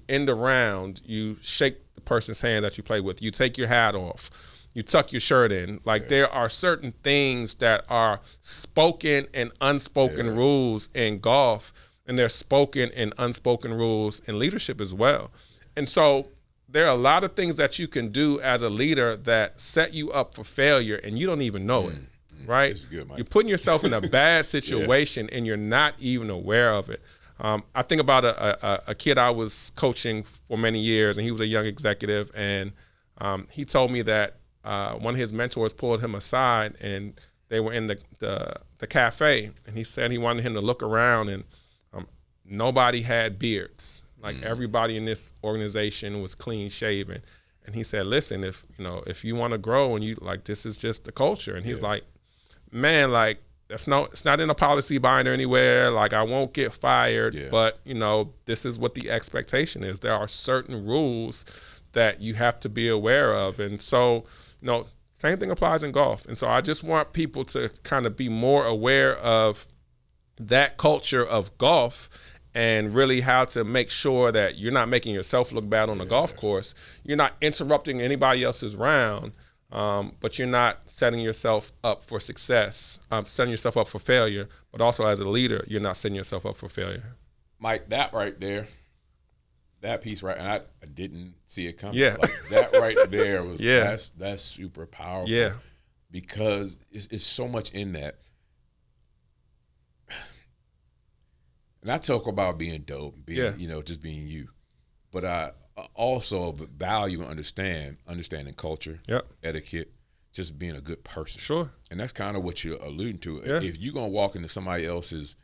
end a round, you shake the person's hand that you play with, you take your hat off, you tuck your shirt in. Like, there are certain things that are spoken and unspoken rules in golf, and there's spoken and unspoken rules in leadership as well. And so there are a lot of things that you can do as a leader that set you up for failure, and you don't even know it, right? This is good, Mike. You're putting yourself in a bad situation and you're not even aware of it. I think about a kid I was coaching for many years, and he was a young executive, and he told me that one of his mentors pulled him aside, and they were in the cafe, and he said he wanted him to look around, and nobody had beards. Like, everybody in this organization was clean shaven. And he said, listen, if you want to grow, and you like, this is just the culture. And he's like, man, like, it's not in a policy binder anywhere. Like, I won't get fired, but this is what the expectation is. There are certain rules that you have to be aware of. And so, same thing applies in golf. And so I just want people to kind of be more aware of that culture of golf, and really how to make sure that you're not making yourself look bad on the golf course. You're not interrupting anybody else's round, but you're not setting yourself up for success, setting yourself up for failure. But also, as a leader, you're not setting yourself up for failure. Mike, that right there, that piece right, and I didn't see it coming. Yeah. Like, that right there was that's super powerful. Yeah. Because it's so much in that. And I talk about being dope, being just being you, but I also value and understanding culture, etiquette, just being a good person. Sure. And that's kind of what you're alluding to. Yeah. If you're gonna walk into somebody else's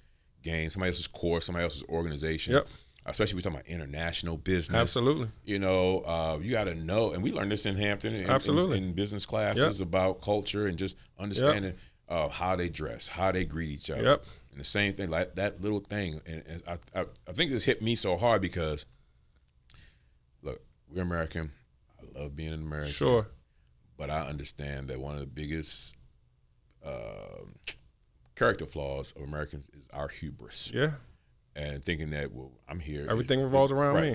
game, somebody else's course, somebody else's organization, especially if we're talking about international business, absolutely. You got to know, and we learned this in Hampton, in business classes about culture and just understanding how they dress, how they greet each other. Yep. And the same thing, like that little thing. And I think this hit me so hard because, look, we're American. I love being an American. Sure. But I understand that one of the biggest character flaws of Americans is our hubris. Yeah. And thinking that, well, I'm here. Everything revolves around me.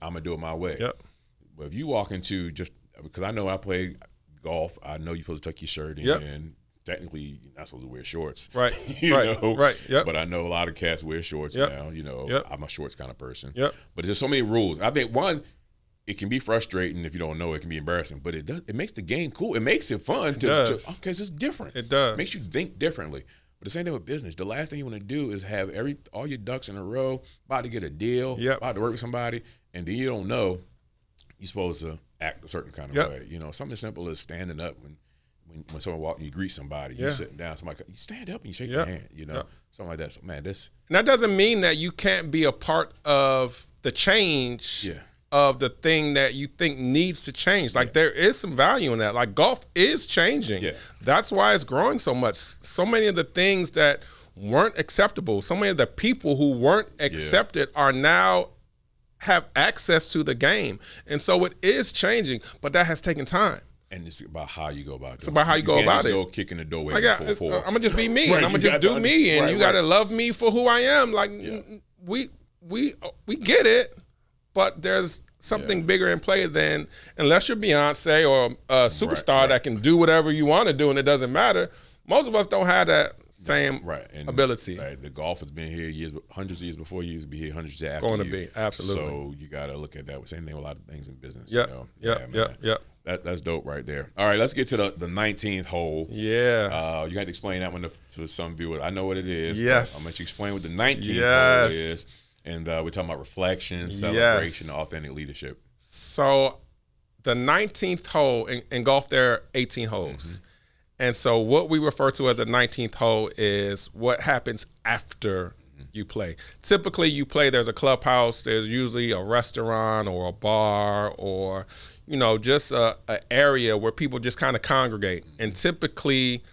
I'm going to do it my way. Yep. But if you walk into because I know I play golf, I know you're supposed to tuck your shirt in. Yep. Technically, you're not supposed to wear shorts. Right. Right. Yep. But I know a lot of cats wear shorts now. Yep. I'm a shorts kind of person. Yep. But there's so many rules. I think one, it can be frustrating if you don't know. It can be embarrassing, but it makes the game cool. It makes it fun because it's different. It does. It makes you think differently. But the same thing with business. The last thing you want to do is have all your ducks in a row, about to get a deal, about to work with somebody, and then you don't know you're supposed to act a certain kind of way. Something as simple as standing up when someone walks and you greet somebody, you're sitting down, you stand up and you shake their hand, something like that. So, man, and that doesn't mean that you can't be a part of the change of the thing that you think needs to change. Like, there is some value in that. Like, golf is changing. Yeah. That's why it's growing so much. So many of the things that weren't acceptable, so many of the people who weren't accepted are now have access to the game. And so it is changing, but that has taken time. And it's about how you go about it. It's about how you go can't about just it. go kicking the door I'm waiting for gonna just be me, Right, and I'm gonna you just gotta do me, and right, you gotta right. love me for who I am. Like we get it, but there's something bigger in play than, unless you're Beyonce or a superstar that can do whatever you want to do and it doesn't matter. Most of us don't have that same and, ability. Right, the golf has been here hundreds of years before you, used to be here hundreds of years after Going to you. be, absolutely. So you got to look at that. Same thing with a lot of things in business. Yep, you know? yep. That's dope right there. All right, let's get to the 19th hole. Yeah. You had to explain that one to some viewers. I know what it is. Yes. But I'm going to let you explain what the 19th hole is. And we're talking about reflection, celebration, authentic leadership. So the 19th hole, in golf there are 18 holes. Mm-hmm. And so what we refer to as a 19th hole is what happens after you play. Typically you play, there's a clubhouse, there's usually a restaurant or a bar or, just an area where people just kind of congregate. And typically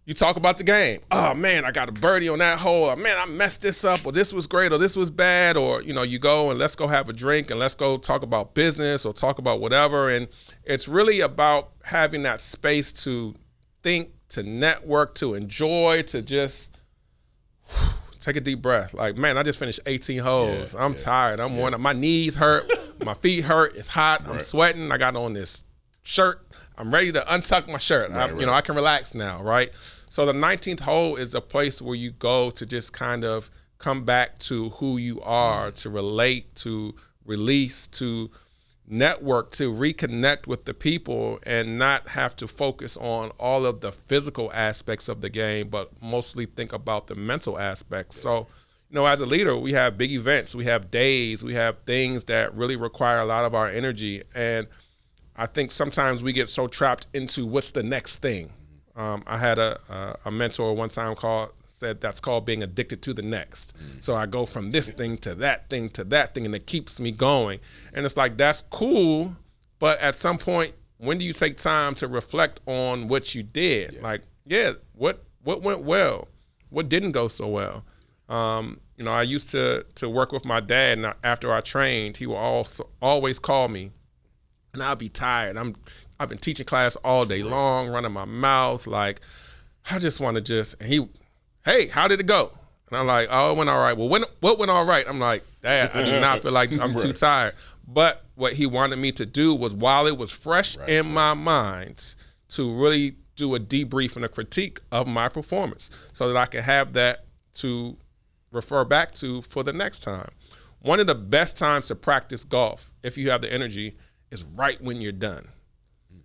you talk about the game. Oh man, I got a birdie on that hole. Or, man, I messed this up, or this was great, or this was bad, or you go and let's go have a drink and let's go talk about business or talk about whatever. And it's really about having that space to think, to network, to enjoy, to just take a deep breath. Like, man, I just finished 18 holes. I'm tired. I'm worn out. My knees hurt. My feet hurt. It's hot. I'm sweating. I got on this shirt. I'm ready to untuck my shirt. I can relax now, right? So the 19th hole is a place where you go to just kind of come back to who you are, to relate, to release, to network, to reconnect with the people and not have to focus on all of the physical aspects of the game, but mostly think about the mental aspects. So, as a leader, we have big events, we have days, we have things that really require a lot of our energy. And I think sometimes we get so trapped into what's the next thing. I had a mentor one time said that's called being addicted to the next. So I go from this thing to that thing to that thing, and it keeps me going. And it's like, that's cool, but at some point, when do you take time to reflect on what you did? Like, what went well? What didn't go so well? I used to work with my dad, and after I trained, he would always call me, and I'll be tired. I've been teaching class all day long, running my mouth, like, I just want to and he, hey, how did it go? And I'm like, oh, it went all right. Well, what went all right? I'm like, Dad, I do not feel like I'm too tired. But what he wanted me to do was, while it was fresh in my mind, to really do a debrief and a critique of my performance so that I can have that to refer back to for the next time. One of the best times to practice golf, if you have the energy, is right when you're done.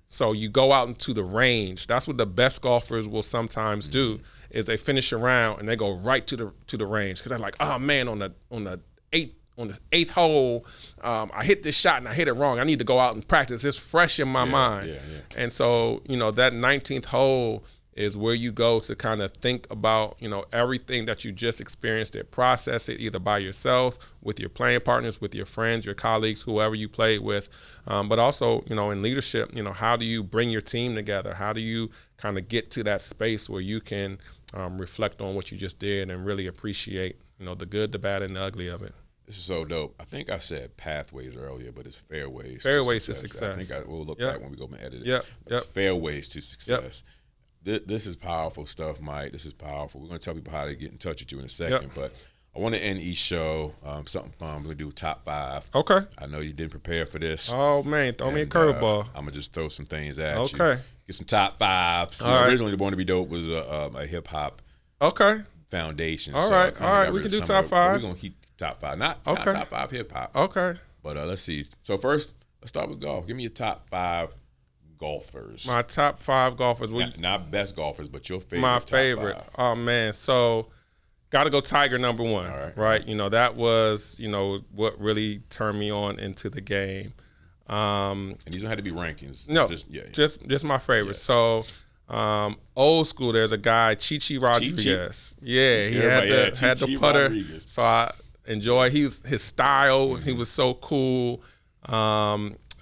So you go out into the range. That's what the best golfers will sometimes do, is they finish a round and they go right to the range, because they're like, oh man, on the eighth hole, I hit this shot and I hit it wrong. I need to go out and practice. It's fresh in my mind. And so that 19th hole is where you go to kind of think about everything that you just experienced, it, process it either by yourself, with your playing partners, with your friends, your colleagues, whoever you played with, but also in leadership, how do you bring your team together? How do you kind of get to that space where you can reflect on what you just did and really appreciate the good, the bad, and the ugly of it? This is so dope. I think I said pathways earlier, but it's fairways. Fairways to success. I think we'll look back when we go and edit it. Yep. Fairways to success. This is powerful stuff, Mike. This is powerful. We're going to tell people how to get in touch with you in a second, but I want to end each show something fun. We're going to do top 5. Okay. I know you didn't prepare for this. Oh, man, throw me a curveball. I'm going to just throw some things at you. Okay. Get some top 5s. Originally, the Born to be Dope was a hip-hop foundation. All right. We can do top 5. We're going to keep top 5. Not top 5 hip-hop. Okay. But let's see. So first, let's start with golf. Give me your top 5 golfers. My top 5 golfers. Not best golfers, but your favorite. My favorite. Top 5. Oh man, so got to go Tiger number 1. All right. That was what really turned me on into the game. And these don't have to be rankings. No, just my favorite. Yes. So old school, there's a guy, Chichi Rodriguez. He had the putter. Rodriguez. So I enjoy his style. He was so cool.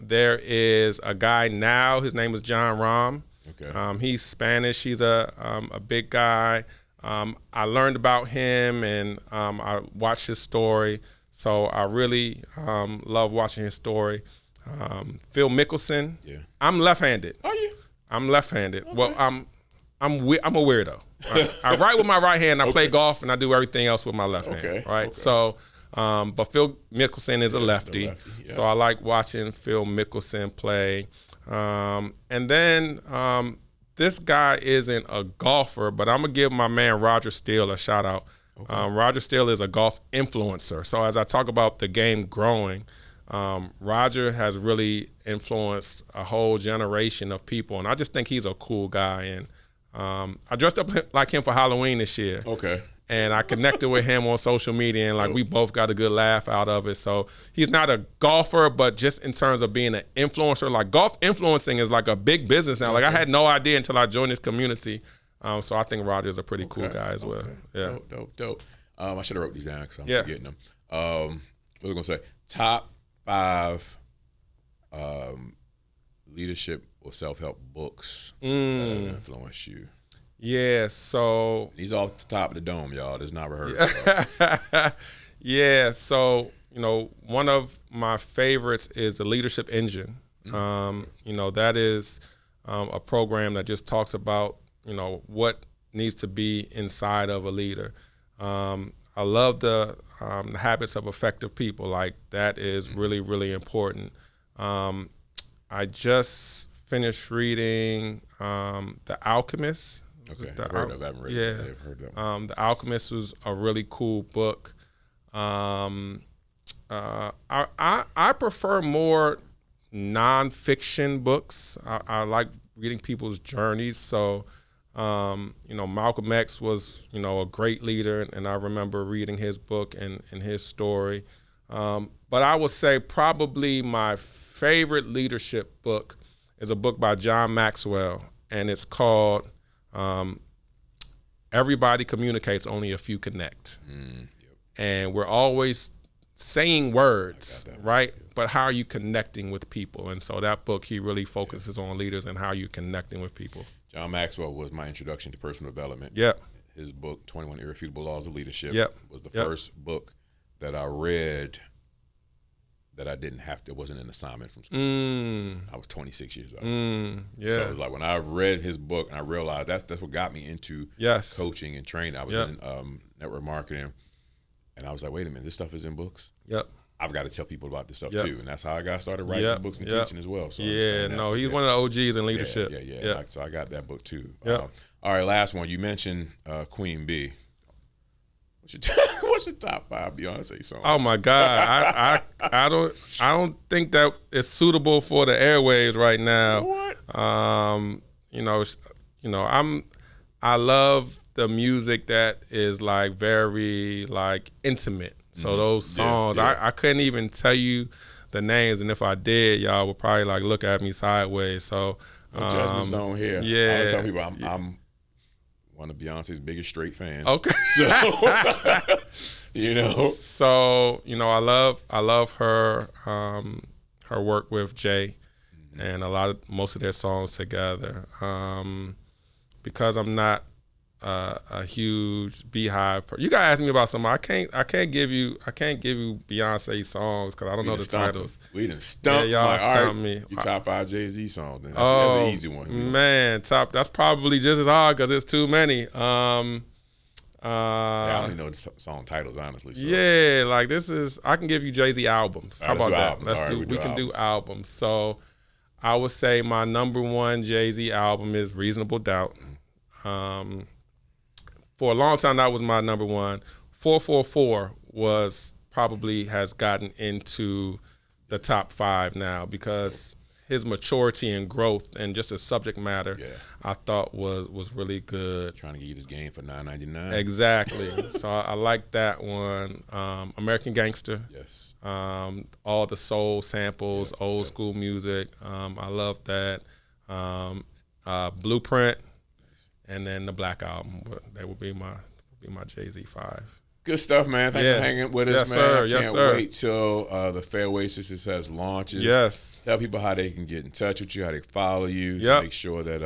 There is a guy now, his name is John Rahm. Okay. He's Spanish. He's a big guy. I learned about him and I watched his story. So I really love watching his story. Phil Mickelson. Yeah. I'm left-handed. Are you? I'm left-handed. Okay. Well, I'm a weirdo. I write with my right hand. I play golf, and I do everything else with my left hand. Right. Okay. So, but Phil Mickelson is a lefty. Yeah. So I like watching Phil Mickelson play. And then this guy isn't a golfer, but I'm gonna give my man Roger Steele a shout out. Okay. Roger Steele is a golf influencer. So as I talk about the game growing, Roger has really influenced a whole generation of people, and I just think he's a cool guy. And I dressed up like him for Halloween this year. Okay. And I connected with him on social media, and we both got a good laugh out of it. So he's not a golfer, but just in terms of being an influencer, like golf influencing is like a big business now. Like I had no idea until I joined this community. So I think Roger's a pretty cool guy as well. Yeah. Dope. I should have wrote these down because I'm forgetting them. What was I going to say? Top 5 leadership or self-help books that have influenced you. Yeah, so he's off the top of the dome, y'all. There's not rehearsed. Yeah, so one of my favorites is the Leadership Engine. That is a program that just talks about what needs to be inside of a leader. I love the habits of effective people. Like that is really, really important. I just finished reading The Alchemist. Okay, I've heard of it. I haven't read it. I've heard that one. The Alchemist was a really cool book. I prefer more nonfiction books. I like reading people's journeys. So, Malcolm X was, a great leader, and I remember reading his book and his story. But I would say probably my favorite leadership book is a book by John Maxwell, and it's called Everybody Communicates, Only a Few Connect. Yep. And we're always saying words, right? But how are you connecting with people? And so that book, he really focuses on leaders and how you're connecting with people. John Maxwell was my introduction to personal development. Yep. His book, 21 Irrefutable Laws of Leadership, was the first book that I read that I didn't have to, it wasn't an assignment from school. I was 26 years old. So it was like when I read his book and I realized that's what got me into coaching and training. I was in network marketing, and I was like, wait a minute, this stuff is in books? Yep. I've got to tell people about this stuff too. And that's how I got started writing books and teaching as well. So he's one of the OGs in leadership. Yeah. So I got that book too. All right, last one. You mentioned Queen Bee. What's your top 5 Beyonce songs? Oh my God, I don't think that it's suitable for the airwaves right now. What? I love the music that is like very like intimate. So those songs, I couldn't even tell you the names, and if I did, y'all would probably like look at me sideways. So no judgment zone here. Yeah, I tell people I'm one of Beyonce's biggest straight fans. Okay. So, So, I love her her work with Jay and most of their songs together. Because I'm not a huge Beehive person. You gotta ask me about something. I can't give you Beyonce songs because I don't know the titles. We done stumped. Yeah, y'all stumped me. You top 5 Jay-Z songs. Then. That's an easy one. Man, that's probably just as hard because it's too many. I don't even know the song titles, honestly. So. Yeah, like I can give you Jay-Z albums. How about that? Albums. We can do albums. So I would say my number 1 Jay-Z album is Reasonable Doubt. For a long time, that was my number 1. 444 has gotten into the top 5 now because his maturity and growth and just his subject matter, I thought was really good. Trying to get you this game for $9.99. Exactly. So I like that one. American Gangster. Yes. All the soul samples, old school music. I love that. Blueprint. And then the Black Album, that would be my Jay-Z 5. Good stuff, man. Thanks for hanging with us, man. Sir. I can't wait till the Fairways Success launches. Yes. Tell people how they can get in touch with you, how they follow you, to make sure that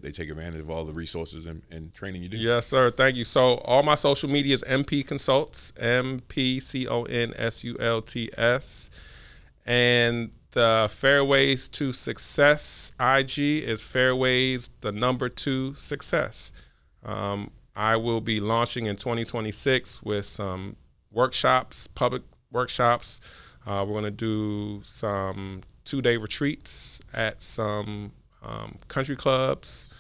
they take advantage of all the resources and training you do. Yes, sir. Thank you. So all my social media is MP Consults, MPCONSULTS, and the Fairways to Success IG is Fairways, the number 2 success. I will be launching in 2026 with some workshops, public workshops. We're going to do some 2-day retreats at some country clubs,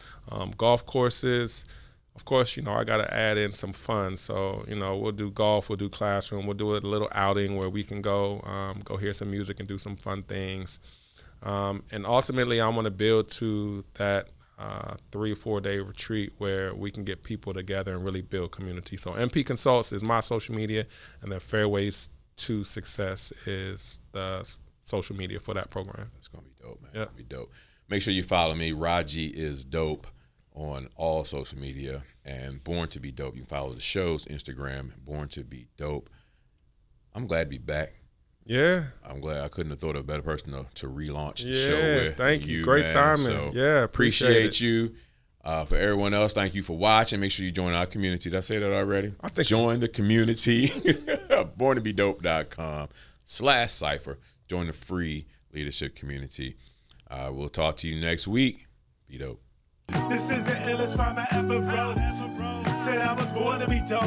golf courses. Of course, I got to add in some fun. So, we'll do golf, we'll do classroom, we'll do a little outing where we can go hear some music and do some fun things. And ultimately, I want to build to that 3 or 4 day retreat where we can get people together and really build community. So MP Consults is my social media, and then Fairways to Success is the social media for that program. It's going to be dope, man. Yep. It's going to be dope. Make sure you follow me, Raji is Dope, on all social media, and Born to be Dope. You can follow the show's Instagram, Born to be Dope. I'm glad to be back. Yeah. I'm glad. I couldn't have thought of a better person to relaunch the Yeah, show with. thank you. You, Great man. timing. So Yeah, appreciate you. For everyone else, thank you for watching. Make sure you join our community. Did I say that already? I think join the community. borntobedope.com/cypher. Join the free leadership community. We'll talk to you next week. Be dope. This is the illest rhyme I ever wrote. Said I was born to be dope.